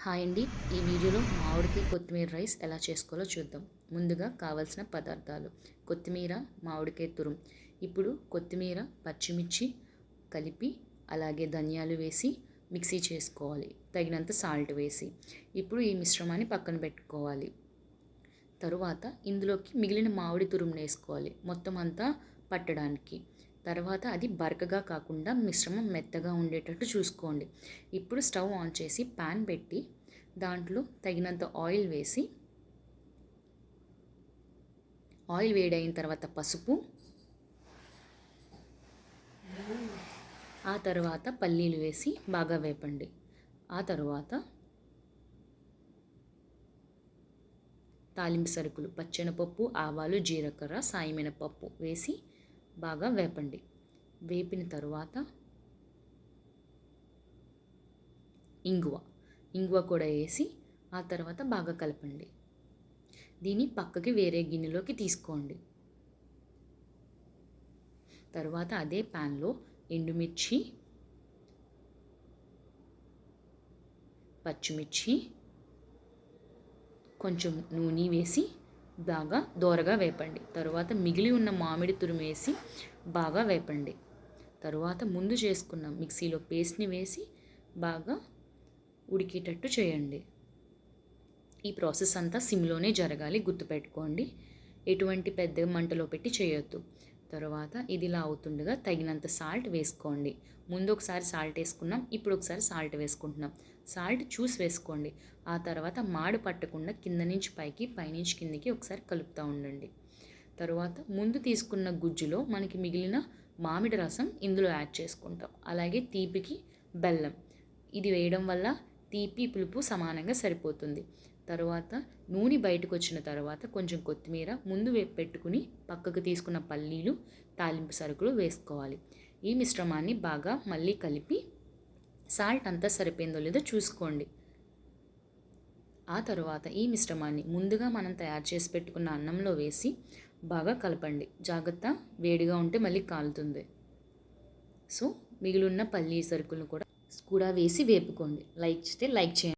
Hi అండి. ఈ వీడియోలో మామిడికాయ కొత్తిమీర రైస్ ఎలా చేసుకోవాలో చూద్దాం. ముందుగా కావాల్సిన పదార్థాలు: కొత్తిమీర, మామిడికాయ తురుము. ఇప్పుడు కొత్తిమీర, పచ్చిమిర్చి కలిపి అలాగే ధనియాలు వేసి మిక్సీ చేసుకోవాలి. తగినంత సాల్ట్ వేసి ఇప్పుడు ఈ మిశ్రమాన్ని పక్కన పెట్టుకోవాలి. తరువాత ఇందులోకి మిగిలిన మామిడి తురుమును వేసుకోవాలి, మొత్తం అంతా పట్టడానికి. తర్వాత అది బరకగా కాకుండా మిశ్రమం మెత్తగా ఉండేటట్టు చూసుకోండి. ఇప్పుడు స్టవ్ ఆన్ చేసి ప్యాన్ పెట్టి దాంట్లో తగినంత ఆయిల్ వేసి, ఆయిల్ వేడైన తర్వాత పసుపు, ఆ తర్వాత పల్లీలు వేసి బాగా వేపండి. ఆ తర్వాత తాలింపు సరుకులు పచ్చెనపప్పు, ఆవాలు, జీలకర్ర, సాయిమినపప్పు వేసి బాగా వేపండి. వేపిన తరువాత ఇంగువ కూడా వేసి ఆ తర్వాత బాగా కలపండి. దీన్ని పక్కకి వేరే గిన్నెలోకి తీసుకోండి. తర్వాత అదే ప్యాన్లో ఎండుమిర్చి, పచ్చిమిర్చి, కొంచెం నూనె వేసి బాగా దోరగా వేపండి. తరువాత మిగిలి ఉన్న మామిడి తురుము వేసి బాగా వేపండి. తరువాత ముందు చేసుకున్న మిక్సీలో పేస్ట్ని వేసి బాగా ఉడికేటట్టు చేయండి. ఈ ప్రాసెస్ అంతా సిమ్లోనే జరగాలి, గుర్తుపెట్టుకోండి. ఎటువంటి పెద్ద మంటలో పెట్టి చేయొద్దు. తర్వాత ఇది ఇలా అవుతుండగా తగినంత సాల్ట్ వేసుకోండి. ముందు ఒకసారి సాల్ట్ వేసుకున్నాం, ఇప్పుడు ఒకసారి సాల్ట్ వేసుకుంటున్నాం. సాల్ట్ చూసి వేసుకోండి. ఆ తర్వాత మాడు పట్టకుండా కింద నుంచి పైకి, పైనుంచి కిందికి ఒకసారి కలుపుతూ ఉండండి. తరువాత ముందు తీసుకున్న గుజ్జులో మనకి మిగిలిన మామిడి రసం ఇందులో యాడ్ చేసుకుంటాం. అలాగే తీపికి బెల్లం. ఇది వేయడం వల్ల తీపి పులుపు సమానంగా సరిపోతుంది. తరువాత నూనె బయటకు వచ్చిన తర్వాత కొంచెం కొత్తిమీర, ముందు పెట్టుకుని పక్కకు తీసుకున్న పల్లీలు, తాలింపు సరుకులు వేసుకోవాలి. ఈ మిశ్రమాన్ని బాగా మళ్ళీ కలిపి సాల్ట్ అంతా సరిపోయిందో లేదో చూసుకోండి. ఆ తర్వాత ఈ మిశ్రమాన్ని ముందుగా మనం తయారు చేసి పెట్టుకున్న అన్నంలో వేసి బాగా కలపండి. జాగ్రత్త, వేడిగా ఉంటే మళ్ళీ కాలుతుంది. సో మిగిలిన పల్లీ సరుకులను కూడా వేసి వేపుకోండి. లైక్ చేస్తే లైక్ చేయండి.